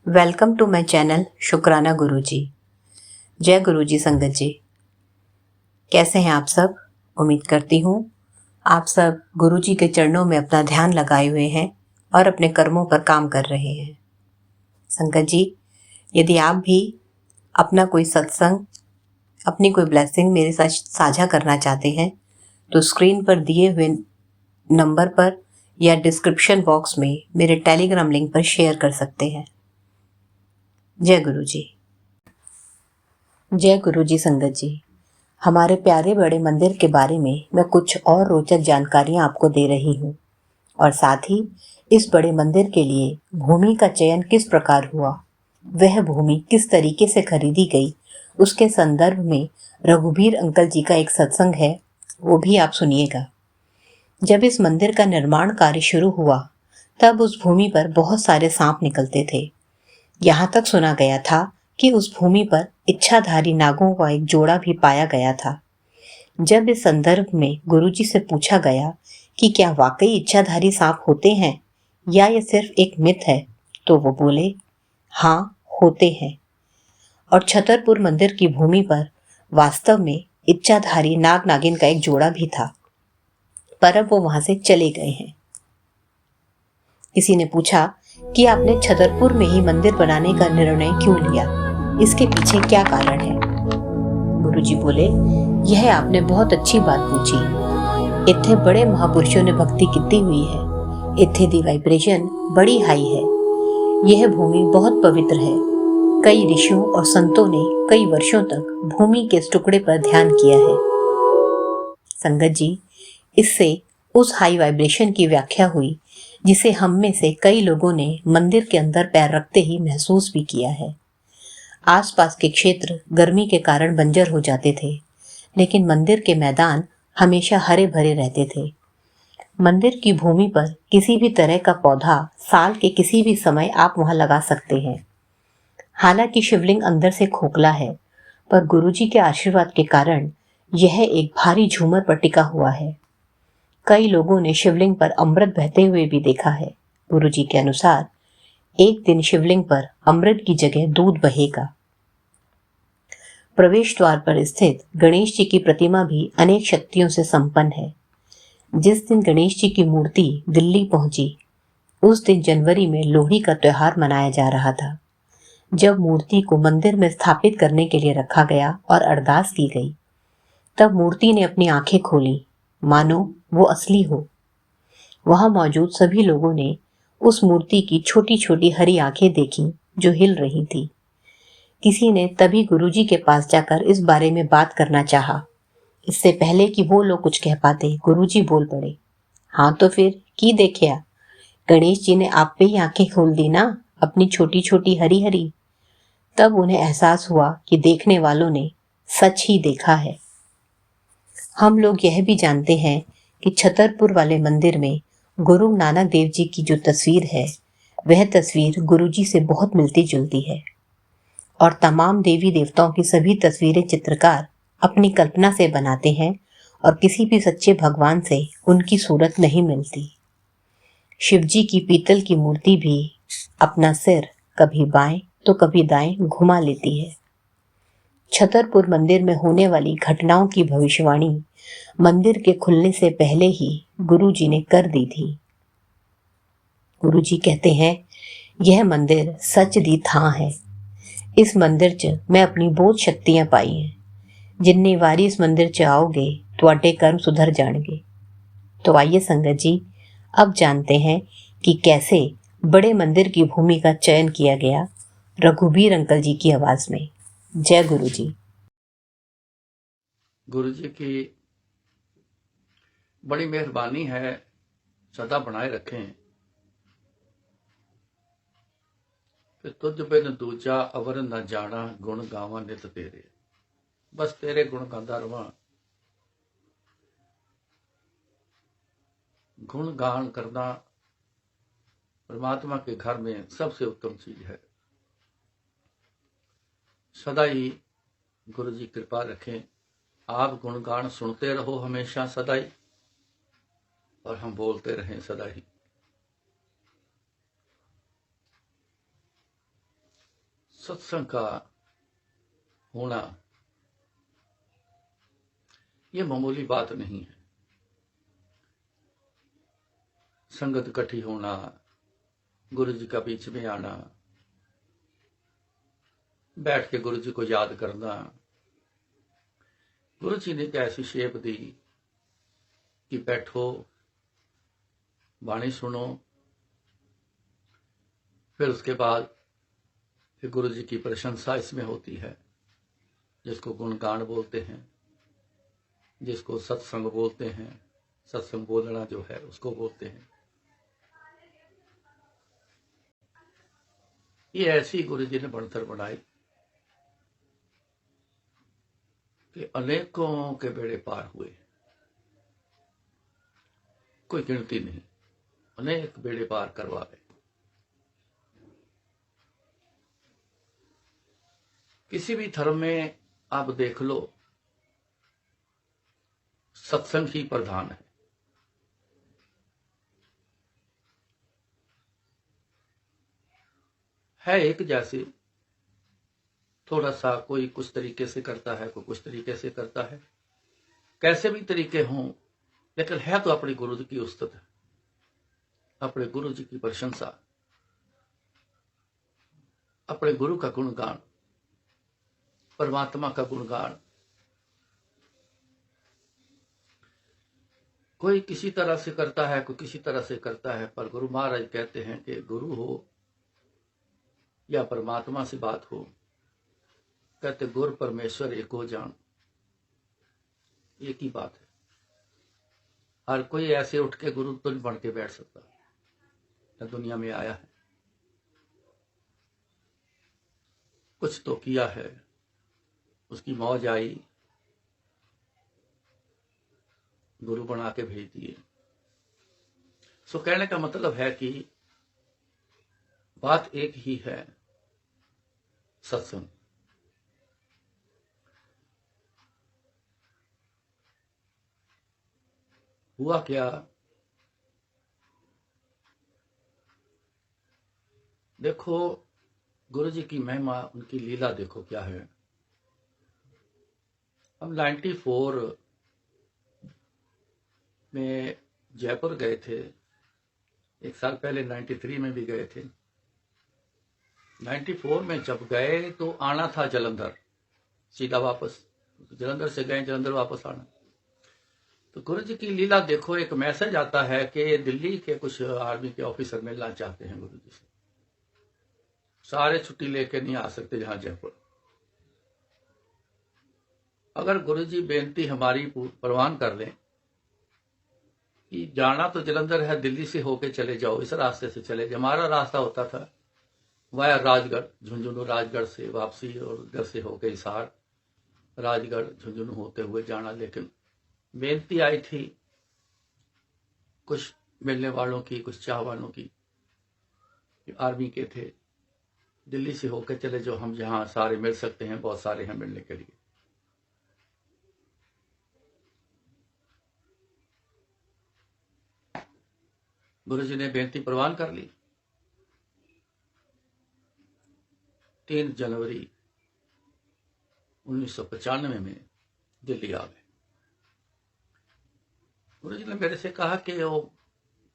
Welcome to my channel शुक्राना गुरुजी। जय गुरुजी संगत जी। कैसे हैं आप सब? उम्मीद करती हूँ आप सब गुरुजी के चरणों में अपना ध्यान लगाए हुए हैं और अपने कर्मों पर काम कर रहे हैं। संगत जी, यदि आप भी अपना कोई सत्संग, अपनी कोई ब्लेसिंग मेरे साथ साझा करना चाहते हैं तो स्क्रीन पर दिए हुए नंबर पर या डिस्क्रिप्शन बॉक्स में मेरे टेलीग्राम लिंक पर शेयर कर सकते हैं। जय गुरुजी। जय गुरुजी संगत जी। हमारे प्यारे बड़े मंदिर के बारे में मैं कुछ और रोचक जानकारियां आपको दे रही हूँ और साथ ही इस बड़े मंदिर के लिए भूमि का चयन किस प्रकार हुआ, वह भूमि किस तरीके से खरीदी गई, उसके संदर्भ में रघुबीर अंकल जी का एक सत्संग है, वो भी आप सुनिएगा। जब इस मंदिर का निर्माण कार्य शुरू हुआ तब उस भूमि पर बहुत सारे सांप निकलते थे। यहाँ तक सुना गया था कि उस भूमि पर इच्छाधारी नागों का एक जोड़ा भी पाया गया था। जब इस संदर्भ में गुरुजी से पूछा गया कि क्या वाकई इच्छाधारी सांप होते हैं या ये सिर्फ एक मिथ है, तो वो बोले हाँ होते हैं। और छतरपुर मंदिर की भूमि पर वास्तव में इच्छाधारी नाग नागिन का एक जोड़ा भी था, पर अब वो वहां से चले गए हैं। किसी ने पूछा कि आपने छतरपुर में ही मंदिर बनाने का निर्णय क्यों लिया, इसके पीछे क्या कारण है? गुरुजी बोले, यह आपने बहुत अच्छी बात पूछी। इत्थे बड़े महापुरुषों ने भक्ति की हुई है। इत्थे दी वाइब्रेशन बड़ी हाई है। यह भूमि बहुत पवित्र है। कई ऋषियों और संतों ने कई वर्षों तक भूमि के इस टुकड़े पर ध्यान किया है। संगत जी, इससे उस हाई वाइब्रेशन की व्याख्या हुई जिसे हम में से कई लोगों ने मंदिर के अंदर पैर रखते ही महसूस भी किया है। आसपास के क्षेत्र गर्मी के कारण बंजर हो जाते थे, लेकिन मंदिर के मैदान हमेशा हरे भरे रहते थे। मंदिर की भूमि पर किसी भी तरह का पौधा साल के किसी भी समय आप वहां लगा सकते हैं। हालांकि शिवलिंग अंदर से खोखला है, पर गुरुजी के आशीर्वाद के कारण यह एक भारी झूमर पर टिका हुआ है। कई लोगों ने शिवलिंग पर अमृत बहते हुए भी देखा है। गुरुजी के अनुसार एक दिन शिवलिंग पर अमृत की जगह दूध बहेगा। प्रवेश द्वार पर स्थित गणेश जी की प्रतिमा भी अनेक शक्तियों से संपन्न है। जिस दिन गणेश जी की मूर्ति दिल्ली पहुंची, उस दिन जनवरी में लोहड़ी का त्योहार मनाया जा रहा था। जब मूर्ति को मंदिर में स्थापित करने के लिए रखा गया और अरदास की गई, तब मूर्ति ने अपनी आंखें खोली, मानो वो असली हो। वहां मौजूद सभी लोगों ने उस मूर्ति की छोटी छोटी हरी आंखें देखी जो हिल रही थी। किसी ने तभी गुरुजी के पास जाकर इस बारे में बात करना चाहा। इससे पहले कि वो लोग कुछ कह पाते, गुरुजी बोल पड़े, हाँ तो फिर की देखिया, गणेश जी ने आप पे ही आंखें खोल दी ना, अपनी छोटी छोटी हरी हरी। तब उन्हें एहसास हुआ कि देखने वालों ने सच ही देखा है। हम लोग यह भी जानते हैं कि छतरपुर वाले मंदिर में गुरु नानक देव जी की जो तस्वीर है, वह तस्वीर गुरुजी से बहुत मिलती जुलती है। और तमाम देवी देवताओं की सभी तस्वीरें चित्रकार अपनी कल्पना से बनाते हैं और किसी भी सच्चे भगवान से उनकी सूरत नहीं मिलती। शिवजी की पीतल की मूर्ति भी अपना सिर कभी बाएं तो कभी दाएं घुमा लेती है। छतरपुर मंदिर में होने वाली घटनाओं की भविष्यवाणी मंदिर के खुलने से पहले ही गुरुजी ने कर दी थी। गुरुजी कहते हैं, यह मंदिर सच दी थां है। इस मंदिर च मैं अपनी बहुत शक्तियां पाई हैं। जिन्ने वारी इस मंदिर च आओगे तुहाडे कर्म सुधर जाएंगे। तो आइए संगत जी, अब जानते हैं कि कैसे बड़े मंदिर की भूमि का चयन किया गया, रघुबीर अंकल जी की आवाज में। जय गुरु जी। गुरु जी की बड़ी मेहरबानी है, सदा बनाए रखें कि तुझ बिन दूजा अवर न जाना, गुण गावा नित तेरे। बस तेरे गुण गाता रवां। गुण गान करना परमात्मा के घर में सबसे उत्तम चीज है। सदा ही गुरु जी कृपा रखें, आप गुणगान सुनते रहो हमेशा सदा ही, और हम बोलते रहें सदा ही। सत्संग का होना ये मामूली बात नहीं है। संगत इकट्ठी होना, गुरु जी का बीच में आना, बैठ के गुरु जी को याद करना। गुरु जी ने एक ऐसी शेप दी कि बैठो, वाणी सुनो, फिर उसके बाद फिर गुरु जी की प्रशंसा इसमें होती है, जिसको गुणगान बोलते हैं, जिसको सत्संग बोलते हैं। सत्संग बोलना जो है उसको बोलते हैं। ये ऐसी गुरु जी ने बनतर बनाई कि अनेकों के बेड़े पार हुए, कोई गिनती नहीं, अनेक बेड़े पार करवा गए। किसी भी धर्म में आप देख लो, सत्संग ही प्रधान है एक जैसे। थोड़ा सा कोई कुछ तरीके से करता है, कोई कुछ तरीके से करता है, कैसे भी तरीके हों, लेकिन है तो अपने गुरु जी की उस्तत, अपने गुरु जी की प्रशंसा, अपने गुरु का गुणगान, परमात्मा का गुणगान। कोई किसी तरह से करता है, कोई किसी तरह से करता है, पर गुरु महाराज कहते हैं कि गुरु हो या परमात्मा से बात हो, कहते गुरु परमेश्वर एको जान, एक ही बात है। हर कोई ऐसे उठ के गुरु तो नहीं बन के बैठ सकता, न दुनिया में आया है, कुछ तो किया है, उसकी मौज आई, गुरु बना के भेज दिए। सो कहने का मतलब है कि बात एक ही है, सत्संग। हुआ क्या, देखो गुरु जी की महिमा, उनकी लीला देखो क्या है। हम 94 में जयपुर गए थे, एक साल पहले 93 में भी गए थे। 94 में जब गए तो आना था जलंधर, सीधा वापस जलंधर से गए, जलंधर वापस आना। तो गुरु जी की लीला देखो, एक मैसेज आता है कि दिल्ली के कुछ आर्मी के ऑफिसर मिलना चाहते हैं गुरु जी से, सारे छुट्टी लेके नहीं आ सकते जहां जयपुर। अगर गुरु जी बेनती हमारी प्रवान कर लें कि जाना तो जलंधर है, दिल्ली से होके चले जाओ, इस रास्ते से चले जाओ। हमारा रास्ता होता था वाया राजगढ़, झुंझुनू राजगढ़ से वापसी, और उधर से होके हिसार, राजगढ़, झुंझुनू होते हुए जाना। लेकिन बेनती आई थी कुछ मिलने वालों की, कुछ चाह वालों की, आर्मी के थे, दिल्ली से होके चले जो, हम जहां सारे मिल सकते हैं, बहुत सारे हैं मिलने के लिए। गुरु जी ने बेनती प्रवान कर ली। 3 जनवरी 1995 में दिल्ली आ गए। गुरु जी ने मेरे से कहा कि वो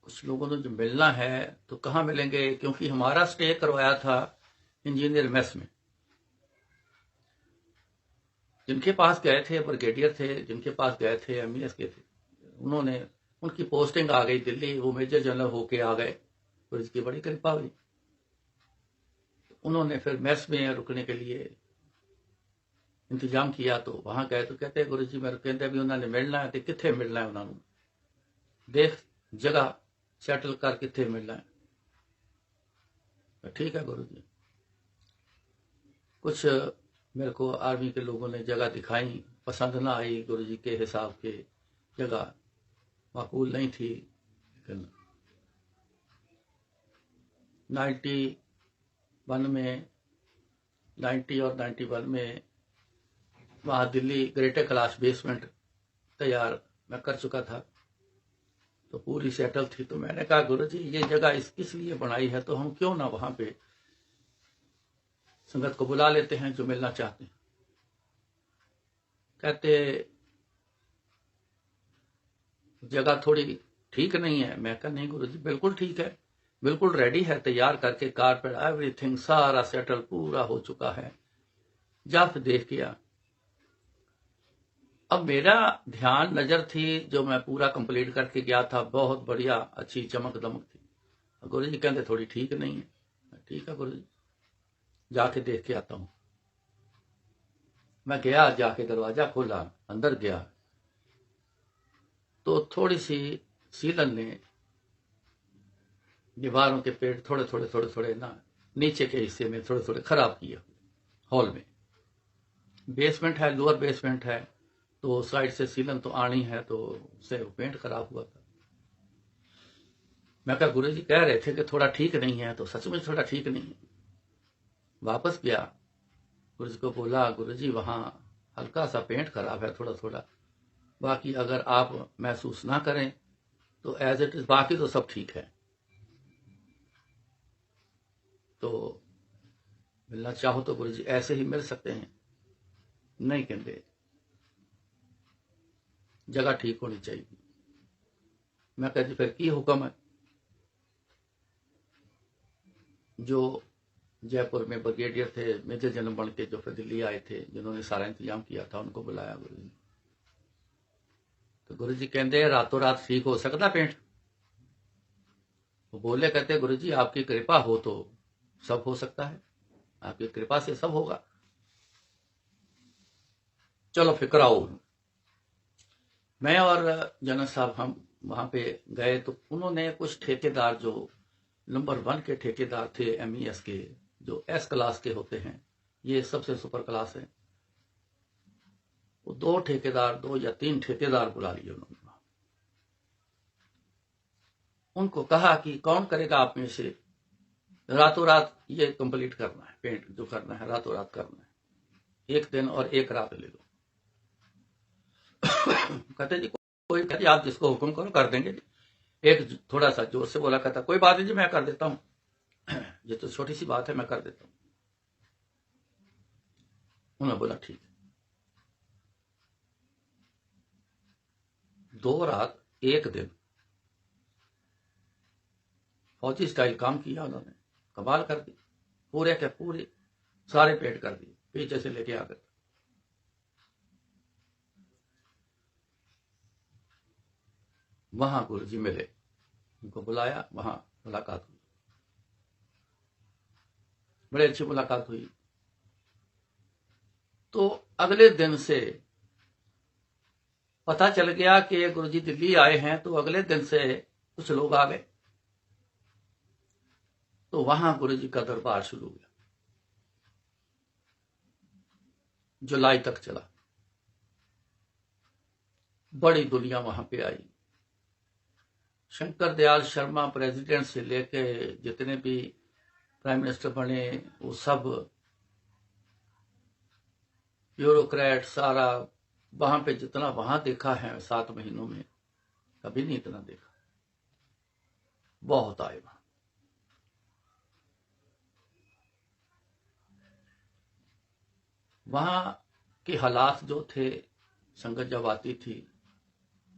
कुछ लोगों ने जो मिलना है तो कहाँ मिलेंगे, क्योंकि हमारा स्टे करवाया था इंजीनियर मेस में। जिनके पास गए थे ब्रिगेडियर थे, जिनके पास गए थे एमईएस के थे, उन्होंने, उनकी पोस्टिंग आ गई दिल्ली, वो मेजर जनरल होके आ गए। तो इसकी बड़ी कृपा हुई। उन्होंने फिर मेस में रुकने के लिए इंतजाम किया, तो वहां गए तो कहते गुरु जी मेरे कहते भी उन्होंने मिलना है, तो कितने मिलना है, उन्होंने देख जगह सेटल कर कितने मिलना है। ठीक है गुरु जी। कुछ मेरे को आर्मी के लोगों ने जगह दिखाई, पसंद ना आई, गुरु जी के हिसाब के जगह माकूल नहीं थी। लेकिन 91 में, 90 और 91 में वहां दिल्ली ग्रेटर क्लास बेसमेंट तैयार मैं कर चुका था, तो पूरी सेटल थी। तो मैंने कहा गुरु जी ये जगह किस लिए बनाई है, तो हम क्यों ना वहां पे संगत को बुला लेते हैं जो मिलना चाहते हैं। कहते जगह थोड़ी ठीक नहीं है। मैं कहा नहीं गुरुजी बिल्कुल ठीक है, बिल्कुल रेडी है, तैयार करके कारपेट एवरीथिंग सारा सेटल पूरा हो चुका है, जा फिर देख के आ। अब मेरा ध्यान नजर थी जो मैं पूरा कंप्लीट करके गया था, बहुत बढ़िया अच्छी चमक दमक थी। गुरु जी कहते थोड़ी ठीक नहीं है। ठीक है गुरु जी, जाके देख के आता हूं। मैं गया, जाके दरवाजा खोला, अंदर गया तो थोड़ी सी सीलन ने दीवारों के पेड़ थोड़े ना नीचे के हिस्से में थोड़े खराब किए। हॉल में बेसमेंट है, लोअर बेसमेंट है, तो साइड से सीलन तो आनी है, तो उससे पेंट खराब हुआ था। मैं कहा गुरुजी कह रहे थे कि थोड़ा ठीक नहीं है, तो सच में थोड़ा ठीक नहीं है। वापस गया, गुरुजी को बोला गुरुजी वहां हल्का सा पेंट खराब है थोड़ा, बाकी अगर आप महसूस ना करें तो एज इट इज, बाकी तो सब ठीक है। तो मिलना चाहो तो गुरुजी ऐसे ही मिल सकते हैं। नहीं कहते जगह ठीक होनी चाहिए। मैं कहती फिर की हुक्म है। जो जयपुर में ब्रिगेडियर थे, मेजर जनरल बन के जो फिर दिल्ली आए थे, जिन्होंने सारा इंतजाम किया था, उनको बुलाया गुरुजी। तो गुरुजी कहते रातों रात ठीक हो सकता पेंट? वो बोले, कहते गुरुजी आपकी कृपा हो तो सब हो सकता है, आपकी कृपा से सब होगा, चलो फिक्र आओ। मैं और जनरल साहब हम वहां पे गए तो उन्होंने कुछ ठेकेदार, जो नंबर 1 के ठेकेदार थे MES के, जो S क्लास के होते हैं, ये सबसे सुपर क्लास है, वो 2 ठेकेदार, 2 या 3 ठेकेदार बुला लिए उन्होंने। उनको कहा कि कौन करेगा आप में से, रातों रात ये कंप्लीट करना है, पेंट जो करना है रातों रात करना है, 1 दिन और 1 रात ले लो। कहते जी कोई, कहते आप जिसको हुक्म करो कर देंगे। एक थोड़ा सा जोर से बोला, कहता कोई बात नहीं जी मैं कर देता हूं, ये तो छोटी सी बात है, मैं कर देता हूं। उन्होंने बोला ठीक है। 2 रात 1 दिन फौजी स्टाइल काम किया उन्होंने, कमाल कर दी, पूरे के पूरे सारे पेंट कर दिए, पीछे से लेके आकर। वहां गुरुजी मिले, उनको बुलाया, वहां मुलाकात हुई, बड़ी अच्छी मुलाकात हुई। तो अगले दिन से पता चल गया कि गुरुजी दिल्ली आए हैं, तो अगले दिन से कुछ लोग आ गए, तो वहां गुरुजी का दरबार शुरू हुआ, जुलाई तक चला। बड़ी दुनिया वहां पे आई। शंकर दयाल शर्मा प्रेसिडेंट से लेके जितने भी प्राइम मिनिस्टर बने, वो सब ब्यूरोक्रेट, सारा वहां पे जितना वहां देखा है 7 महीनों में, कभी नहीं इतना देखा। बहुत आए वहां। वहां के हालात जो थे, संगत जब आती थी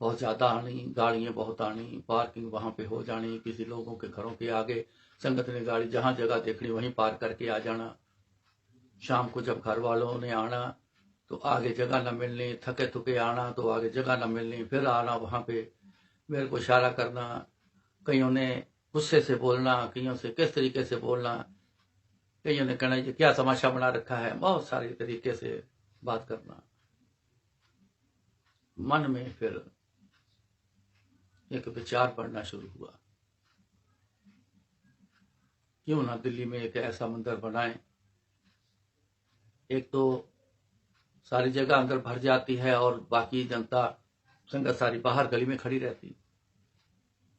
बहुत ज्यादा आनी, गाड़ियां बहुत आनी, पार्किंग वहां पे हो जानी, किसी लोगों के घरों के आगे संगत ने गाड़ी जहां जगह देखनी वहीं पार्क करके आ जाना। शाम को जब घर वालों ने आना तो आगे जगह न मिलनी, थके थुके आना तो आगे जगह न मिलनी, फिर आना वहां पे मेरे को इशारा करना, कईयों ने गुस्से से बोलना, कईयों से किस तरीके से बोलना, कईयों ने कहना ये क्या तमाशा बना रखा है, बहुत सारे तरीके से बात करना। मन में फिर एक विचार पड़ना शुरू हुआ, क्यों ना दिल्ली में एक ऐसा मंदिर बनाए। एक तो सारी जगह अंदर भर जाती है और बाकी जनता संगत सारी बाहर गली में खड़ी रहती,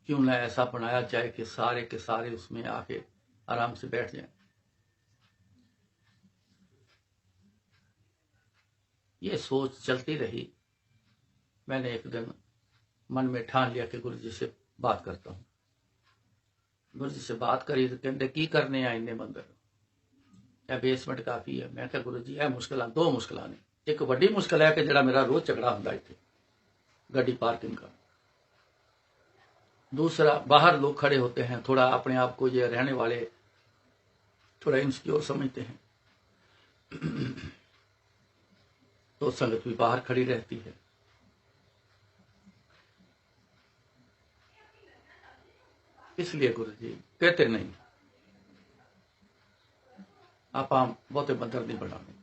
क्यों ना ऐसा बनाया जाए कि सारे के सारे उसमें आके आराम से बैठ जाएं। ये सोच चलती रही। मैंने एक दिन मन में ठान लिया कि गुरुजी से बात करता हूं। गुरुजी से बात करी तो कहते की करने आए इन्ने मंदिर। या बेसमेंट काफ़ी है। मैं क्या गुरु जी यह मुश्किल दो मुश्किल ने, एक वड्डी मुश्किल है कि जरा मेरा रोज झगड़ा होंदा इत्थे गड्डी पार्किंग का, दूसरा बाहर लोग खड़े होते हैं, थोड़ा अपने आप को ये रहने वाले थोड़ा इनसिक्योर समझते हैं, तो संगत भी बाहर खड़ी रहती है। इसलिए गुरु जी कहते नहीं आप बहुते मंदिर नहीं बनाने।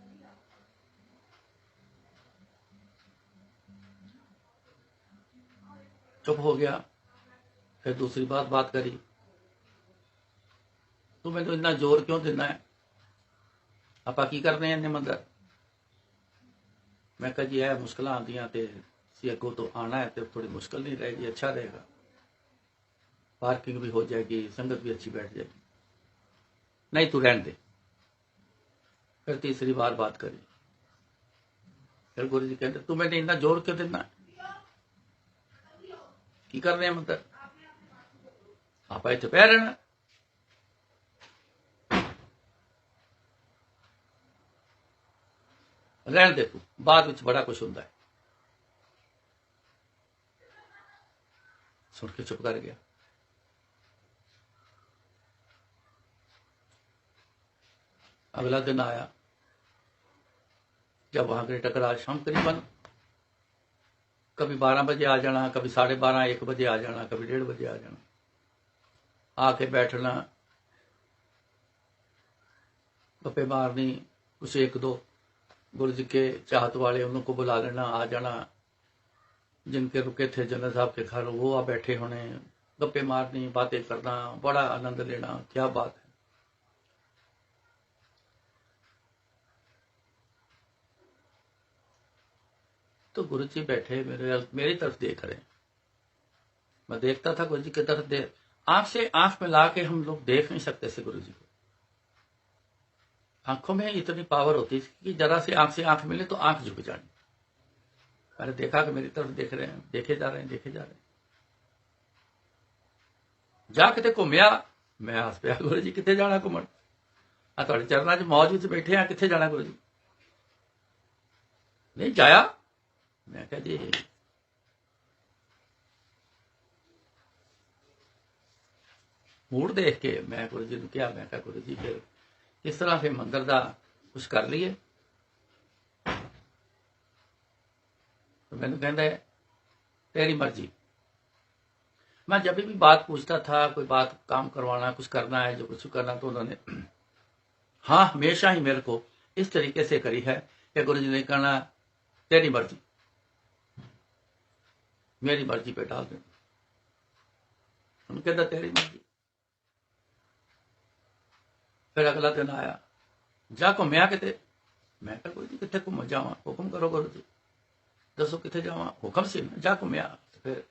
चुप हो गया। फिर दूसरी बात करी, तू मैं तो इतना जोर क्यों देना है, आप की करने हैं इन्ने मंदिर। मैं कहा जी है मुश्किल आंदियां ते सी अगों तो आना है तो थोड़ी मुश्किल नहीं रहेगी, अच्छा रहेगा, पार्किंग भी हो जाएगी, संगत भी अच्छी बैठ जाएगी। नहीं तू रहने दे। फिर तीसरी बात करी। फिर गुरु जी कहते तू मैंने इतना जोर क्यों देना, की करने हैं मंदिर, आप इतने पै रहना। रहने दे तू, बाद विच बड़ा कुछ हुंदा है। सुन के चुप कर गया। अगला दिन आया, जब वहां के टकराल शाम करीबन कभी 12 बजे आ जाना, कभी 12:30 1 बजे आ जाना, कभी 1:30 बजे आ जाना, आके बैठना, गप्पे मारनी, कुछ एक दो गुरु जी के चाहत वाले उनको बुला लेना, आ जाना, जिनके रुके थे जनरल साहब के घर वो आ बैठे होने, गप्पे मारनी, बातें करना, बड़ा आनंद लेना। क्या बात है। तो गुरु जी बैठे मेरी तरफ देख रहे हैं। मैं देखता था गुरु जी की तरफ, देख आंख से आंख मिला के हम लोग देख नहीं सकते थे गुरु जी को। आंखों में इतनी पावर होती थी कि जरा से आंख मिले तो आंख झुक जानी। मैंने देखा कि मेरी तरफ देख रहे हैं, देखे जा रहे हैं। जा किते घूमया, मैं हस पिया, गुरु जी कितने जाना घूमन, तुहाडे चरणों च मौज विच बैठे हैं, कितने जाना गुरु जी। नहीं जाया। मैं कहा जी मूड देख के मैं गुरु जी ने कहा, मैं कहा गुरु जी फिर इस तरह फिर मंदिर का कुछ कर लीए। तो मैंने कहता है तेरी मर्जी। मैं जब भी बात पूछता था, कोई बात काम करवाना, कुछ करना है, जो कुछ करना, तो उन्होंने हाँ हमेशा ही मेरे को इस तरीके से करी है कि गुरु जी ने कहना तेरी मर्जी, मेरी मर्जी पे डाल देना। उन्होंने कहता तेरी मर्जी। फिर अगला दिन आया, जा घूमया किते। मैं कहा गुरु जी कितने घूम जावा, हुक्म करो गुरु जी, दसो कितने जावा। हुक्म से जा घूमया। फिर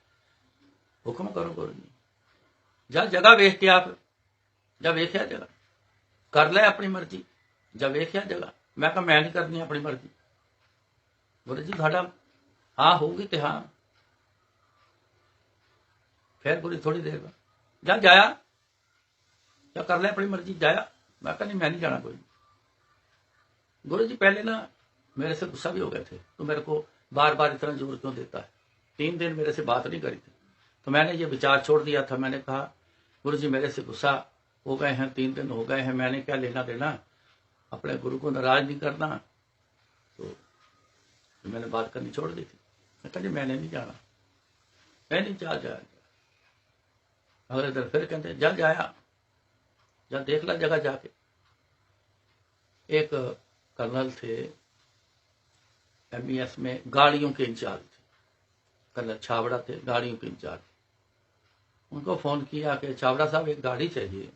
हुक्म करो गुरु जी, जा जगह वेख के आप, जब वेख्या जगह कर ले अपनी मर्जी, जब वेख्या जगह। मैं कहा मैं नहीं करनी अपनी मर्जी। गुरु जी तुहाडा हाँ होगी तो हाँ। फिर गुरु जी थोड़ी देर बाद जा जाया, क्या कर ले अपनी मर्जी, जाया। मैं कहा नहीं मैं नहीं जाना कोई। गुरु जी पहले ना मेरे से गुस्सा भी हो गए थे, तो मेरे को बार बार इतना जोर क्यों देता है। 3 दिन मेरे से बात नहीं करी थी, तो मैंने ये विचार छोड़ दिया था। मैंने कहा गुरु जी मेरे से गुस्सा हो गए हैं, 3 दिन हो गए हैं, मैंने क्या लेना देना, अपने गुरु को नाराज नहीं करना। तो मैंने बात करनी छोड़ दी थी। मैं कहा जी मैंने नहीं जाना, मैं नहीं जा। अगले दिन फिर कहते जा जाया, जा देख ला जगह जाके। एक कर्नल थे MES में, गाड़ियों के इंचार्ज थे, कर्नल छाबड़ा थे, गाड़ियों के इंचार्ज। उनको फोन किया कि छाबड़ा साहब एक गाड़ी चाहिए,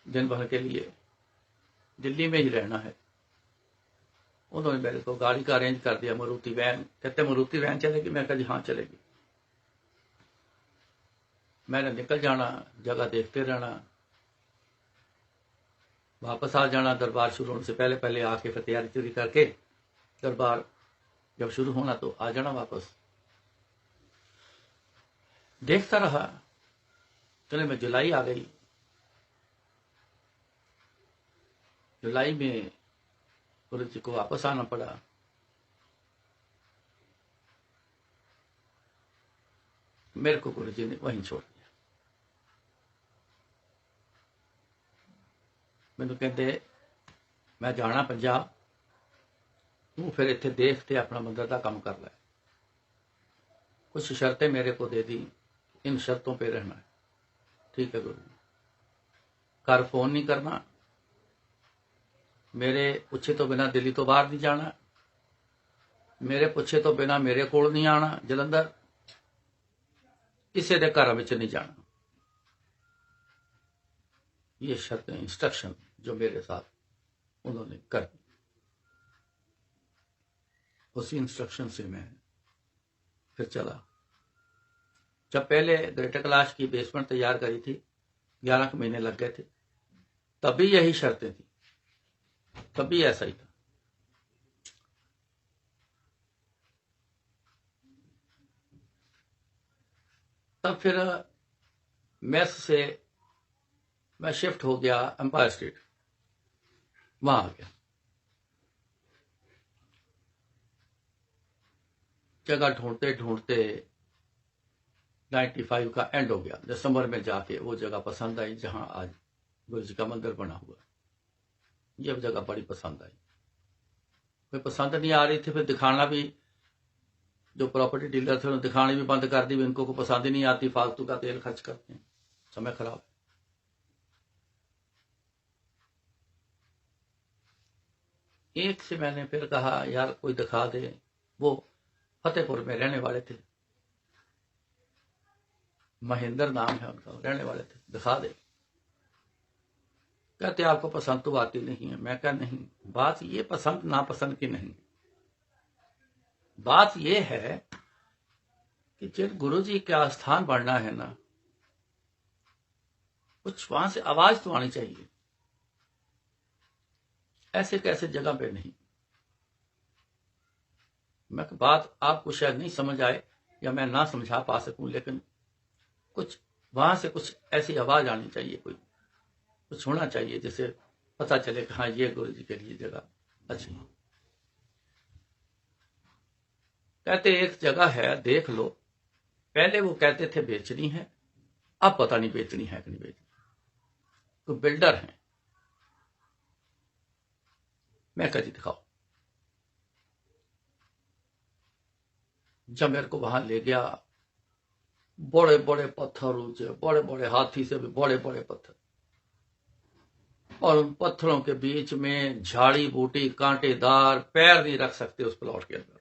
दिन भर के लिए दिल्ली में ही रहना है। उन्होंने मेरे को गाड़ी का अरेंज कर दिया, मारुति वैन। कहते मारुति वैन चलेगी। मैं कहा जी हाँ चलेगी। मैंने निकल जाना, जगह देखते रहना, वापस आ जाना। दरबार शुरू होने से पहले पहले आके फिर तैयारी करके दरबार जब शुरू होना तो आ जाना वापस। देखता रहा, चले में जुलाई आ गई। जुलाई में गुरु जी को वापस आना पड़ा। मेरे को गुरु जी ने वहीं छोड़ दिया। मैनू कहते मैं जाना पंजाब, तू फिर इत्थे देख ते अपना मंदिर का काम कर लै। कुछ शर्तें मेरे को दे दी, इन शर्तों पे रहना है। ठीक है गुरु जी। घर फोन नहीं करना, मेरे पूछे तो बिना दिल्ली तो बाहर नहीं जाना, मेरे पूछे तो बिना मेरे कोल नहीं आना जलंधर, किसी के घर में नहीं जाना। ये शर्तें, इंस्ट्रक्शन जो मेरे साथ उन्होंने कर दी, उसी इंस्ट्रक्शन से मैं फिर चला। जब पहले ग्रेटर कैलाश की बेसमेंट तैयार करी थी, 11 महीने लग गए थे, तभी यही शर्तें थी, तभी ऐसा ही था। तब फिर मेस से मैं शिफ्ट हो गया एम्पायर स्ट्रीट, वहां आ गया। जगह ढूंढते ढूंढते 95 का एंड हो गया। दिसंबर में जाके वो जगह पसंद आई जहां आज गुरु जी का मंदिर बना हुआ। ये जगह बड़ी पसंद आई। कोई पसंद नहीं आ रही थी, फिर दिखाना भी, जो प्रॉपर्टी डीलर थे उन्होंने दिखाने भी बंद कर दी। इनको को पसंद ही नहीं आती, फालतू का तेल खर्च करते हैं, समय खराब। एक से मैंने फिर कहा यार कोई दिखा दे। वो फतेहपुर में रहने वाले थे, महेंद्र नाम है उनका, रहने वाले थे, दिखा दे। कहते आपको पसंद तो आती नहीं है। मैं कहा नहीं, बात ये पसंद नापसंद की नहीं, बात ये है कि जिन गुरु जी का स्थान बढ़ना है ना, कुछ वहां से आवाज तो आनी चाहिए, ऐसे कैसे जगह पे नहीं। मैं बात आपको शायद नहीं समझ आए या मैं ना समझा पा सकूं, लेकिन कुछ वहां से कुछ ऐसी आवाज आनी चाहिए, कोई कुछ होना चाहिए जिससे पता चले कि हाँ ये गुरु जी के लिए जगह अच्छी है। कहते एक जगह है देख लो। पहले वो कहते थे बेचनी है, अब पता नहीं बेचनी है कि नहीं बेचनी। तो बिल्डर हैं। मैं कह जी दिखाओ। जब मेरे को वहां ले गया, बड़े बड़े पत्थर ऊंचे, बड़े बड़े हाथी से भी बड़े बड़े पत्थर, और उन पत्थरों के बीच में झाड़ी बूटी कांटेदार, पैर नहीं रख सकते उस प्लॉट के अंदर।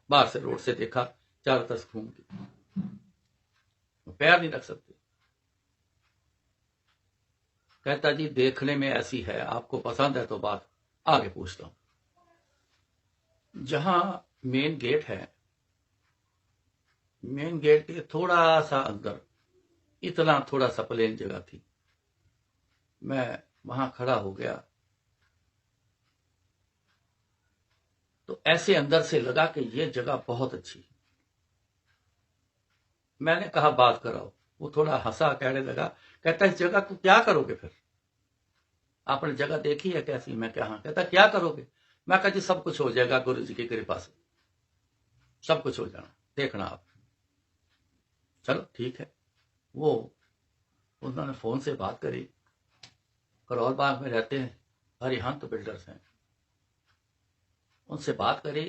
बाहर से रोड से देखा, चारों तरफ घूम के, पैर नहीं रख सकते। कहता जी देखने में ऐसी है, आपको पसंद है तो बात आगे पूछता हूं। जहां मेन गेट है, मेन गेट के थोड़ा सा अंदर, इतना थोड़ा सा प्लेन जगह थी। मैं वहां खड़ा हो गया तो ऐसे अंदर से लगा कि ये जगह बहुत अच्छी है। मैंने कहा बात कराओ। वो थोड़ा हंसा, कहने लगा, कहता इस जगह को क्या करोगे फिर? आपने जगह देखी है कैसी? मैं क्या, हाँ। कहता क्या करोगे? मैं कहा जी सब कुछ हो जाएगा गुरु जी की कृपा से, सब कुछ हो जाना, देखना आप। चलो ठीक है। वो उन्होंने फोन से बात करी, करौल बाग में रहते हैं, हरिहंत बिल्डर्स हैं, उनसे बात करी।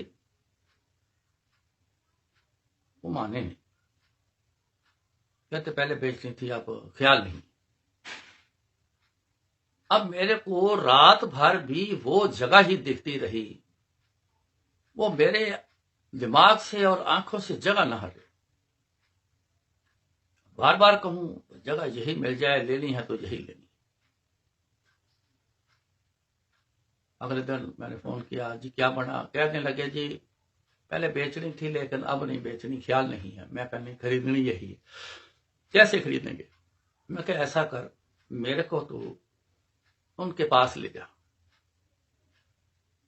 वो माने नहीं, कहते पहले बेचनी थी, अब ख्याल नहीं। अब मेरे को रात भर भी वो जगह ही दिखती रही, वो मेरे दिमाग से और आंखों से जगह न हटे। बार बार कहूं जगह यही मिल जाए, लेनी है तो यही लेनी। अगले दिन मैंने फोन किया, जी क्या बना? कहने लगे जी पहले बेचनी थी लेकिन अब नहीं बेचनी, ख्याल नहीं है। मैं कहनी खरीदनी यही है। कैसे खरीदेंगे? मैं कह ऐसा कर, मेरे को तो उनके पास ले जा,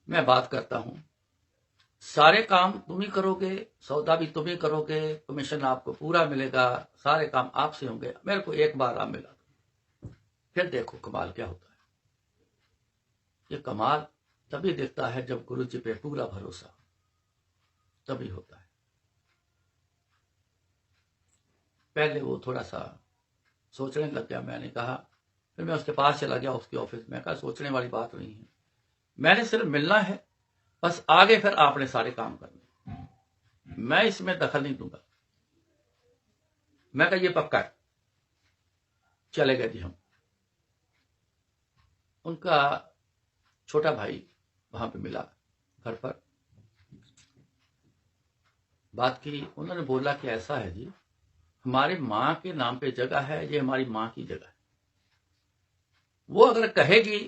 मैं बात करता हूं, सारे काम तुम ही करोगे, सौदा भी तुम ही करोगे, कमीशन आपको पूरा मिलेगा, सारे काम आपसे होंगे। मेरे को एक बार आप मिला दो, फिर देखो कमाल क्या होता है। ये कमाल तभी दिखता है जब गुरु जी पे पूरा भरोसा तभी होता है। पहले वो थोड़ा सा सोचने लग गया, मैंने कहा, फिर मैं उसके पास चला गया उसके ऑफिस में, कहा सोचने वाली बात नहीं है, मैंने सिर्फ मिलना है, बस आगे फिर आपने सारे काम करने, मैं इसमें दखल नहीं दूंगा। मैं कहा ये पक्का है। चले गए जी हम। उनका छोटा भाई वहां पे मिला घर पर, बात की, उन्होंने बोला कि ऐसा है जी, हमारी माँ के नाम पे जगह है, ये हमारी माँ की जगह है, वो अगर कहेगी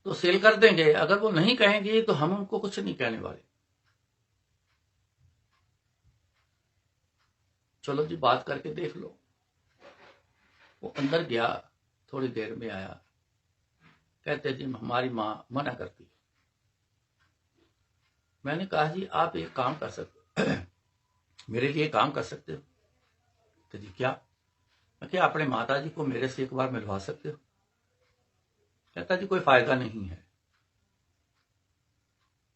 तो सेल कर देंगे, अगर वो नहीं कहेंगी तो हम उनको कुछ नहीं कहने वाले। चलो जी बात करके देख लो। वो अंदर गया, थोड़ी देर में आया, कहते जी हमारी माँ मना करती है। मैंने कहा जी आप एक काम कर सकते मेरे लिए काम कर सकते हो? तो जी क्या? मैं क्या अपने माता जी को मेरे से एक बार मिलवा सकते हो? कहता जी कोई फायदा नहीं है।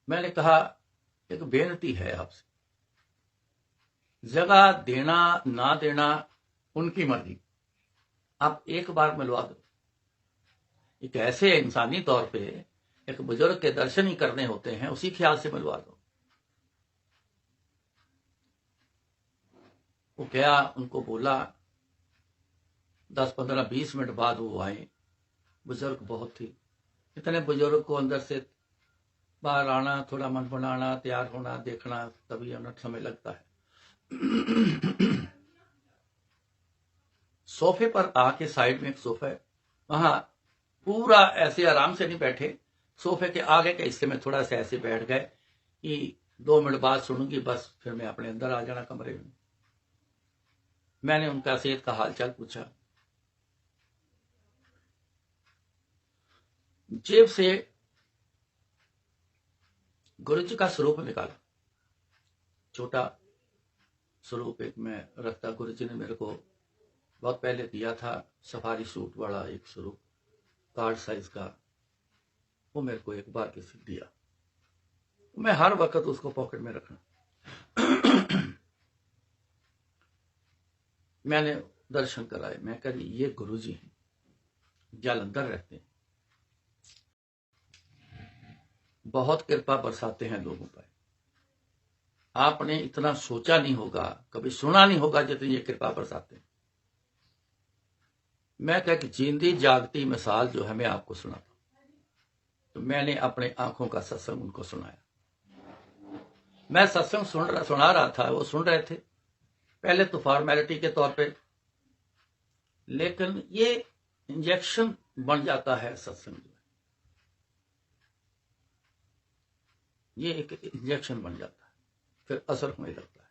मैंने कहा एक बेनती है आपसे, जगह देना ना देना उनकी मर्जी, आप एक बार मिलवा दो। एक ऐसे इंसानी तौर पे एक बुजुर्ग के दर्शन ही करने होते हैं, उसी ख्याल से मिलवा दो। वो गया, उनको बोला, 10-15-20 मिनट बाद वो आए। बुजुर्ग बहुत थी, इतने बुजुर्ग को अंदर से बाहर आना, थोड़ा मन बनाना, तैयार होना, देखना, तभी उन्हें समय लगता है। सोफे पर आके, साइड में एक सोफा है, वहां पूरा ऐसे आराम से नहीं बैठे, सोफे के आगे के हिस्से में थोड़ा सा ऐसे बैठ गए कि 2 मिनट बाद सुनूंगी, बस फिर मैं अपने अंदर आ जाना कमरे में। मैंने उनका सेहत का हालचाल पूछा, जेब से गुरु जी का स्वरूप निकाला, छोटा स्वरूप एक मैं रखता, गुरु जी ने मेरे को बहुत पहले दिया था, सफारी सूट वाला एक स्वरूप, कार्ड साइज का, वो मेरे को एक बार किसी दिया, मैं हर वक्त उसको पॉकेट में रखना। मैंने दर्शन कराए, मैं कह रही ये गुरु जी हैं, जालंधर रहते हैं, बहुत कृपा बरसाते हैं लोगों पर, आपने इतना सोचा नहीं होगा, कभी सुना नहीं होगा जितनी ये कृपा बरसाते हैं। मैं कह कि जींदी जागती मिसाल जो है मैं आपको सुनाता, तो मैंने अपने आंखों का सत्संग उनको सुनाया। मैं सत्संग सुना रहा था, वो सुन रहे थे, पहले तो फॉर्मेलिटी के तौर पे, लेकिन ये इंजेक्शन बन जाता है सत्संग, ये एक इंजेक्शन बन जाता है, फिर असर होने लगता है।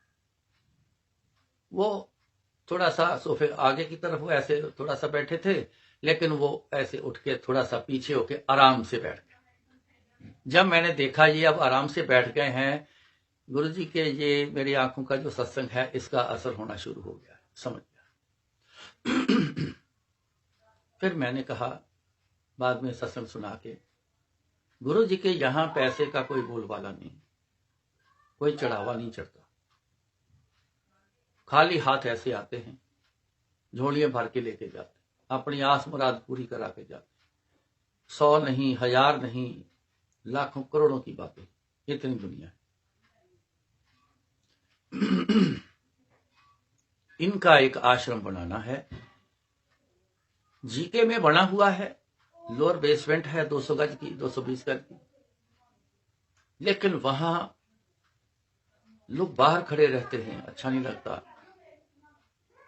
वो थोड़ा सा सोफे आगे की तरफ वो ऐसे थोड़ा सा बैठे थे, लेकिन वो ऐसे उठ के थोड़ा सा पीछे होके आराम से बैठ गए। जब मैंने देखा ये अब आराम से बैठ गए हैं, गुरु जी के ये मेरी आंखों का जो सत्संग है इसका असर होना शुरू हो गया, समझ गया। फिर मैंने कहा बाद में सत्संग सुना के, गुरु जी के यहां पैसे का कोई बोलबाला नहीं, कोई चढ़ावा नहीं चढ़ता, खाली हाथ ऐसे आते हैं, झोलियां भर के लेके जाते, अपनी आस मुराद पूरी करा के जाते, 100 नहीं, 1000 नहीं, लाखों करोड़ों की बातें, इतनी दुनिया है। इनका एक आश्रम बनाना है, जीके में बना हुआ है, लोअर बेसमेंट है 200 गज की, 220 गज की, लेकिन वहां लोग बाहर खड़े रहते हैं, अच्छा नहीं लगता,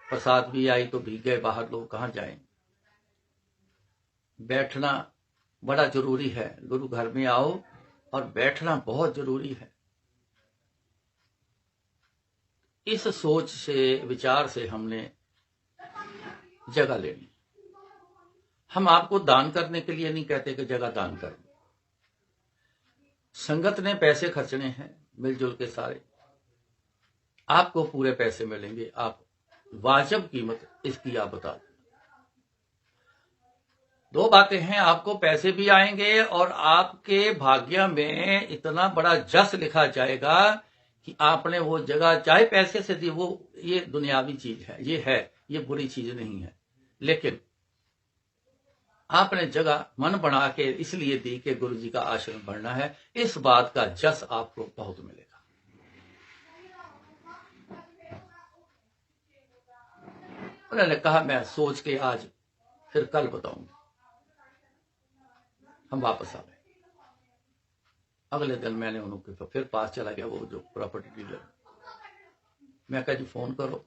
प्रसाद भी आई तो भीग गए बाहर, लोग कहां जाएं। बैठना बड़ा जरूरी है, गुरु घर में आओ और बैठना बहुत जरूरी है। इस सोच से, विचार से हमने जगह लेनी। हम आपको दान करने के लिए नहीं कहते कि जगह दान कर, संगत ने पैसे खर्चने हैं मिलजुल के सारे, आपको पूरे पैसे मिलेंगे, आप वाजिब कीमत इसकी आप बता दें। दो बातें हैं, आपको पैसे भी आएंगे और आपके भाग्य में इतना बड़ा जस लिखा जाएगा कि आपने वो जगह चाहे पैसे से दी, वो ये दुनियावी चीज है, ये बुरी चीज नहीं है, लेकिन आपने जगह मन बना के इसलिए दी कि गुरु जी का आश्रम बढ़ना है, इस बात का जस आपको बहुत मिलेगा। उन्होंने कहा मैं सोच के आज फिर कल बताऊंगा। हम वापस आ गए। अगले दिन मैंने उनके फिर पास चला गया, वो जो प्रॉपर्टी डीलर, मैं कहा जी फोन करो।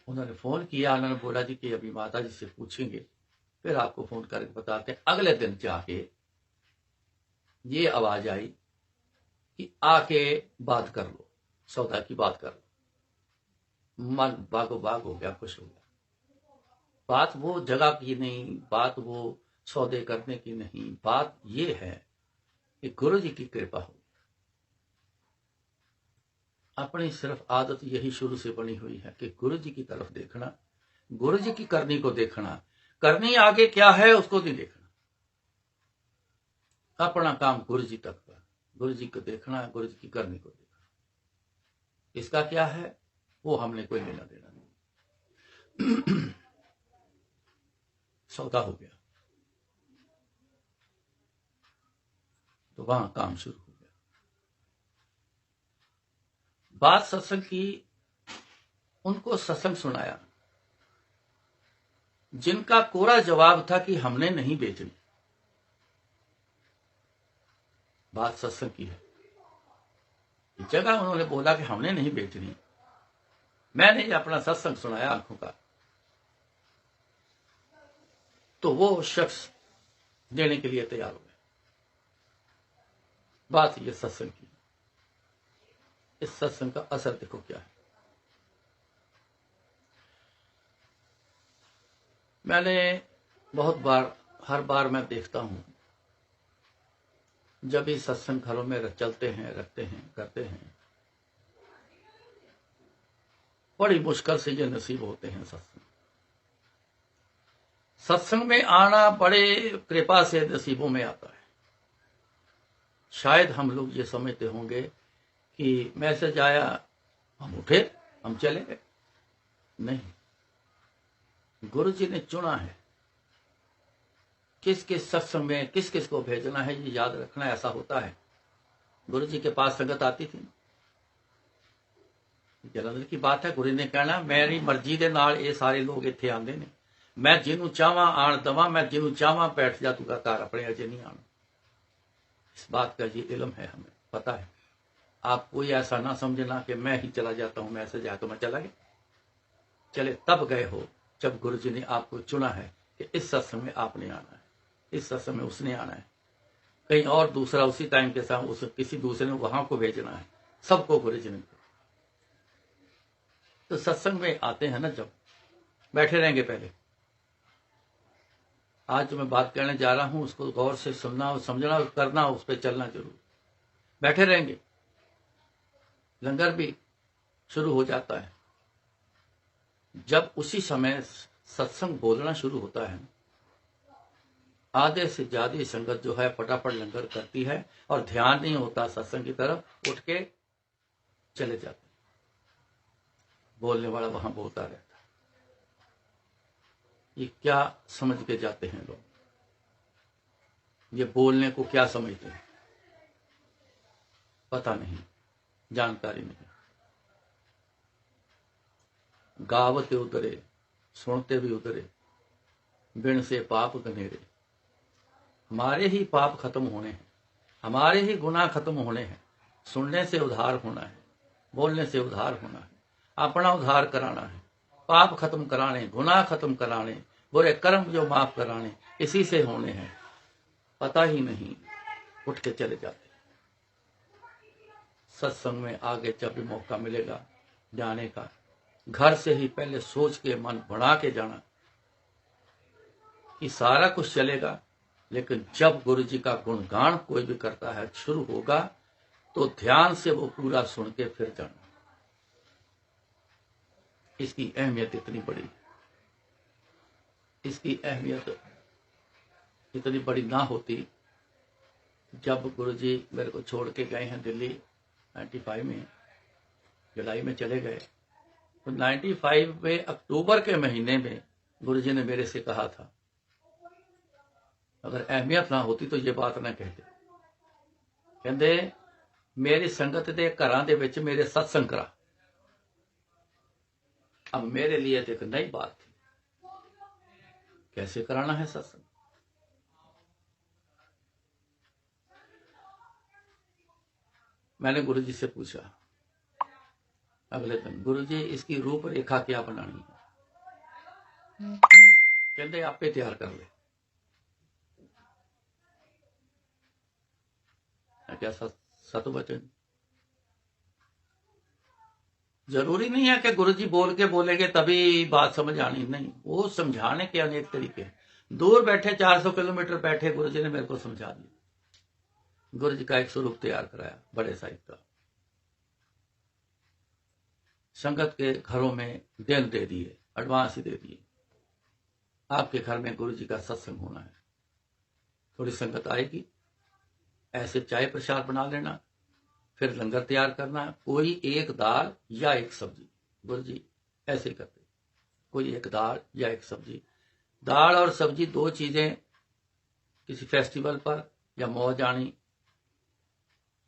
उन्होंने फोन किया, उन्होंने बोला जी कि अभी माता जी से पूछेंगे फिर आपको फोन करके बताते हैं। अगले दिन जाके ये आवाज आई कि आके बात कर लो, सौदा की बात कर लो। मन बागो बाग हो गया, खुश हो गया। बात वो जगह की नहीं, बात वो सौदे करने की नहीं, बात ये है कि गुरु जी की कृपा हो। अपनी सिर्फ आदत यही शुरू से बनी हुई है कि गुरु जी की तरफ देखना, गुरु जी की करनी को देखना, करनी आगे क्या है उसको नहीं देखना, अपना काम गुरु जी तक का, गुरु जी को देखना, गुरु जी की करनी को देखना। इसका क्या है वो हमने कोई लेना देना नहीं। सौदा हो गया तो वहां काम शुरू हो गया। बात सत्संग की, उनको सत्संग सुनाया, जिनका कोरा जवाब था कि हमने नहीं बेचनी। बात सत्संग की है, जगह उन्होंने बोला कि हमने नहीं बेचनी। मैंने अपना सत्संग सुनाया आंखों का, तो वो शख्स देने के लिए तैयार हो गए। बात ये सत्संग की, इस सत्संग का असर देखो क्या है। मैंने बहुत बार, हर बार मैं देखता हूं, जब भी सत्संग घरों में चलते हैं, रखते हैं, करते हैं, बड़ी मुश्किल से ये नसीब होते हैं। सत्संग में आना बड़े कृपा से नसीबों में आता है। शायद हम लोग ये समझते होंगे कि मैसेज आया, हम उठे, हम चले गए। नहीं, गुरु जी ने चुना है किस किस सत्संग में किस किस को भेजना है, ये याद रखना। ऐसा होता है। गुरु जी के पास संगत आती थी, जलंधर की बात है, गुरु ने कहना मेरी मर्जी के नाल ये सारे लोग इत्थे आंदे ने, मैं जिन्हों चाहवा आण दवा, मैं जिन्हों चाहवा बैठ जा, तू घर अपने अजे नहीं आना। इस बात का ये इल्म है, हमें पता है। आप कोई ऐसा ना समझना कि मैं ही चला जाता हूं, मैं ऐसे जाए तो मैं चला गया। चले तब गए हो जब गुरु जी ने आपको चुना है कि इस सत्संग में आपने आना है, इस सत्संग में उसने आना है, कहीं और दूसरा उसी टाइम के साथ उस किसी दूसरे ने वहां को भेजना है, सबको गुरु जी ने। तो सत्संग में आते हैं ना, जब बैठे रहेंगे पहले। आज जो मैं बात करने जा रहा हूं उसको गौर से सुनना और समझना और करना, उस पर चलना जरूर। बैठे रहेंगे, लंगर भी शुरू हो जाता है। जब उसी समय सत्संग बोलना शुरू होता है, आधे से ज्यादा संगत जो है फटाफट लंगर करती है और ध्यान नहीं होता सत्संग की तरफ, उठ के चले जाते। बोलने वाला वहां बोलता रहता है। ये क्या समझ के जाते हैं लोग, ये बोलने को क्या समझते हैं पता नहीं, जानकारी नहीं। गावते उतरे, सुनते भी उतरे, बिन से पाप गनेरे। हमारे ही पाप खत्म होने हैं, हमारे ही गुनाह खत्म होने हैं। सुनने से उद्धार होना है, बोलने से उद्धार होना है, अपना उद्धार कराना है, पाप खत्म कराने, गुनाह खत्म कराने, बुरे कर्म जो माफ कराने, इसी से होने हैं। पता ही नहीं, उठ के चले जाते। सत्संग में आगे जब भी मौका मिलेगा जाने का, घर से ही पहले सोच के मन बना के जाना कि सारा कुछ चलेगा, लेकिन जब गुरु जी का गुणगान कोई भी करता है, शुरू होगा, तो ध्यान से वो पूरा सुन के फिर जाना। इसकी अहमियत इतनी बड़ी है। इसकी अहमियत इतनी बड़ी ना होती। जब गुरुजी मेरे को छोड़ के गए हैं दिल्ली 95 में, जुलाई में चले गए, तो 95 में अक्टूबर के महीने में गुरुजी ने मेरे से कहा था, अगर अहमियत ना होती तो ये बात ना कहते। कहते मेरी संगत दे घरां दे विच मेरे सत्संग करा। अब मेरे लिए तो एक नई बात थी, कैसे कराना है सत्संग। मैंने गुरुजी से पूछा अगले दिन, गुरुजी इसकी रूपरेखा क्या बनानी है? कहते आपे तैयार कर ले। क्या सतवचन? जरूरी नहीं है कि गुरुजी बोल के बोलेंगे तभी बात समझ आनी, नहीं, वो समझाने के अनेक तरीके हैं। दूर बैठे 400 किलोमीटर बैठे गुरुजी ने मेरे को समझा दिया। गुरुजी का एक स्वरूप तैयार कराया बड़े साहिब का, संगत के घरों में दिन दे दिए, एडवांस ही दे दिए। आपके घर में गुरुजी का सत्संग होना है, थोड़ी संगत आएगी, ऐसे चाय प्रसाद बना लेना, फिर लंगर तैयार करना, कोई एक दाल या एक सब्जी। गुरुजी ऐसे करते, कोई एक दाल या एक सब्जी। दाल और सब्जी दो चीजें किसी फेस्टिवल पर या मौज आनी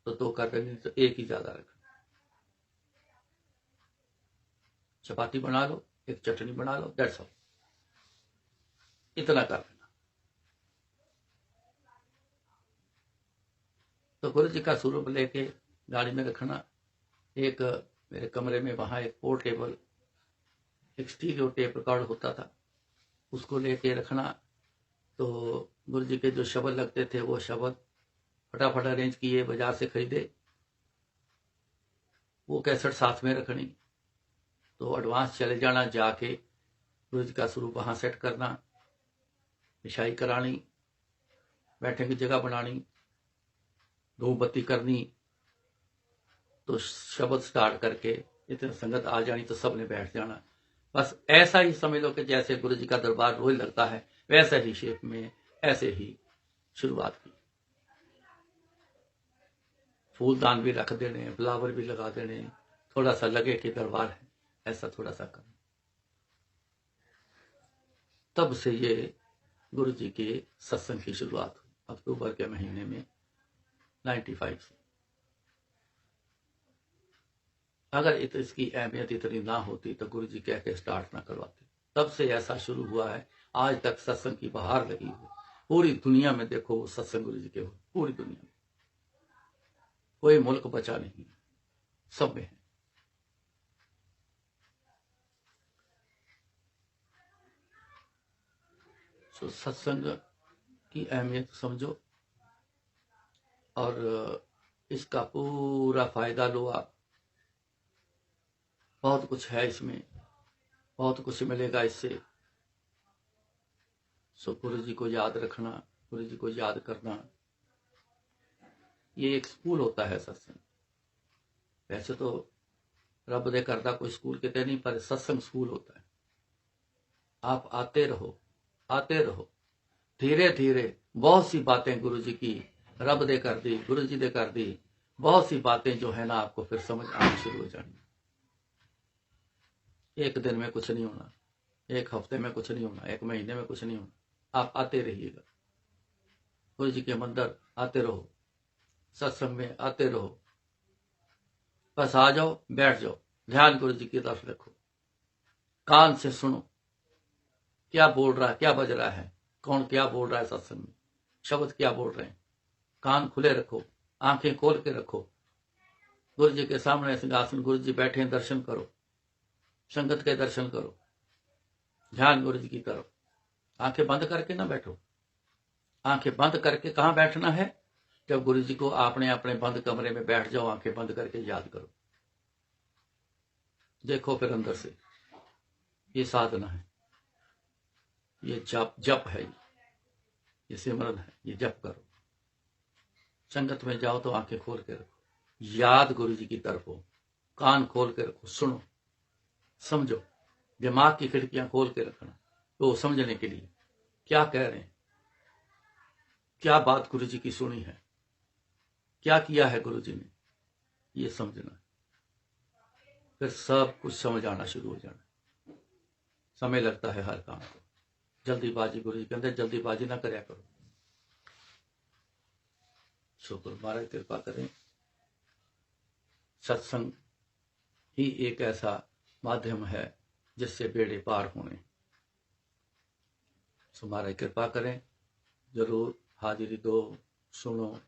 तो दो कर देनी, तो एक ही ज्यादा रखना। चपाती बना लो, एक चटनी बना लो, दैट्स ऑल, इतना कर लेना। तो गुरु जी का स्वरूप लेके गाड़ी में रखना। एक मेरे कमरे में वहां एक पोर्टेबल एक स्टीरियो टेप रिकॉर्ड होता था, उसको लेके रखना। तो गुरु जी के जो शब्द लगते थे वो शब्द फटाफट अरेंज किए, बाजार से खरीदे, वो कैसेट साथ में रखनी। तो एडवांस चले जाना, जाके गुरु जी का स्वरूप वहां सेट करना, मिशाई करानी, बैठने की जगह बनानी, धूप बत्ती करनी। तो शब्द स्टार्ट करके इतने संगत आ जानी तो सबने बैठ जाना। बस ऐसा ही समझ लो कि जैसे गुरु जी का दरबार रोज लगता है, वैसे ही शेप में ऐसे ही शुरुआत की। फूलदान भी रख देने, फ्लावर भी लगा देने, थोड़ा सा लगे कि दरबार है, ऐसा थोड़ा सा करना। तब से ये गुरु जी के सत्संग की शुरुआत हुई अक्टूबर के महीने में 95 से। अगर इसकी अहमियत इतनी ना होती तो गुरु जी कह के स्टार्ट ना करवाते। तब से ऐसा शुरू हुआ है, आज तक सत्संग की बहार लगी हुई। पूरी दुनिया में देखो वो सत्संग गुरु जी के हो, पूरी दुनिया में कोई मुल्क बचा नहीं, सब में है। तो सत्संग की अहमियत समझो और इसका पूरा फायदा लो आप। बहुत कुछ है इसमें, बहुत कुछ मिलेगा इससे। सो गुरु जी को याद रखना, गुरु जी को याद करना, ये एक स्कूल होता है सत्संग। वैसे तो रब दे करदा कोई स्कूल किते नहीं, पर सत्संग स्कूल होता है। आप आते रहो, आते रहो, धीरे धीरे बहुत सी बातें गुरु जी की रब दे कर दी, गुरु जी दे कर दी, बहुत सी बातें जो है ना आपको फिर समझ आनी शुरू हो जानी। एक दिन में कुछ नहीं होना, एक हफ्ते में कुछ नहीं होना, एक महीने में कुछ नहीं होना। आप आते रहिएगा, गुरु जी के मंदिर आते रहो, सत्संग में आते रहो। बस आ जाओ, बैठ जाओ, ध्यान गुरु जी की तरफ रखो, कान से सुनो क्या बोल रहा है, क्या बज रहा है, कौन क्या बोल रहा है सत्संग में, शब्द क्या बोल रहे हैं। कान खुले रखो, आंखें खोल के रखो। गुरु जी के सामने सिंहासन गुरु जी बैठे हैं, दर्शन करो, संगत के दर्शन करो, ध्यान गुरु जी की तरफ। आंखें बंद करके ना बैठो। आंखें बंद करके कहां बैठना है? जब गुरु जी को आपने अपने बंद कमरे में बैठ जाओ, आंखें बंद करके याद करो, देखो फिर अंदर से। ये साधना है, ये जप है, ये सिमरन है, ये जप करो। संगत में जाओ तो आंखें खोल के रखो, याद गुरु जी की तरफ हो, कान खोल के रखो, सुनो, समझो, दिमाग की खिड़कियां खोल के रखना, तो समझने के लिए क्या कह रहे हैं, क्या बात गुरु जी की सुनी है, क्या किया है गुरु जी ने, ये समझना, फिर सब कुछ समझ आना शुरू हो जाना। समय लगता है हर काम को, जल्दीबाजी, गुरु जी कहते जल्दीबाजी ना करया करो। शुक्र, महाराज कृपा करें। सत्संग ही एक ऐसा माध्यम है जिससे बेड़े पार होने। सो महाराज कृपा करें, जरूर हाजिरी दो, सुनो,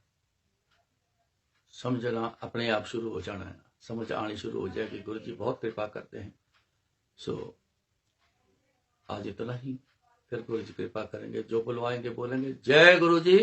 समझना अपने आप शुरू हो जाना है, समझ आनी शुरू हो जाएगी। गुरु जी बहुत कृपा करते हैं। सो आज इतना ही, फिर गुरु जी कृपा करेंगे, जो बुलवाएंगे बोलेंगे जय गुरु जी।